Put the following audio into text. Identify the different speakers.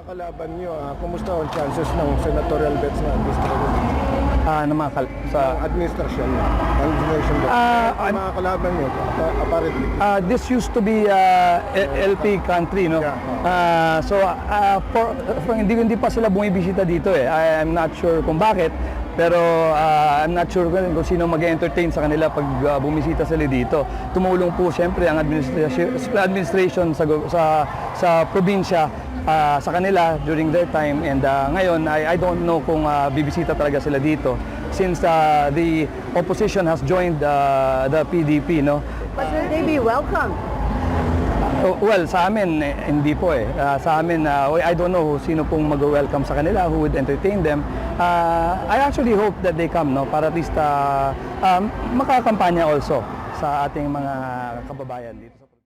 Speaker 1: mga kalaban niyo, kumusta ang chances ng senatorial bets na administration?
Speaker 2: Sa
Speaker 1: Administration niyo, ang mga kalaban niyo, apparently.
Speaker 2: this used to be LP country, no? Hindi pa sila bumibisita dito eh. I'm not sure kung bakit, pero I'm not sure kung sino mag-entertain sa kanila pag bumisita sila dito. Tumulong po siyempre ang administration sa probinsya sa kanila during their time, and ngayon I don't know kung bibisita talaga sila dito since the opposition has joined the PDP, no?
Speaker 3: But will they be welcome?
Speaker 2: Well, sa amin hindi po eh. Sa amin I don't know sino pong mag-welcome sa kanila, who would entertain them. I actually hope that they come, no, para at least makakampanya also sa ating mga kababayan dito sa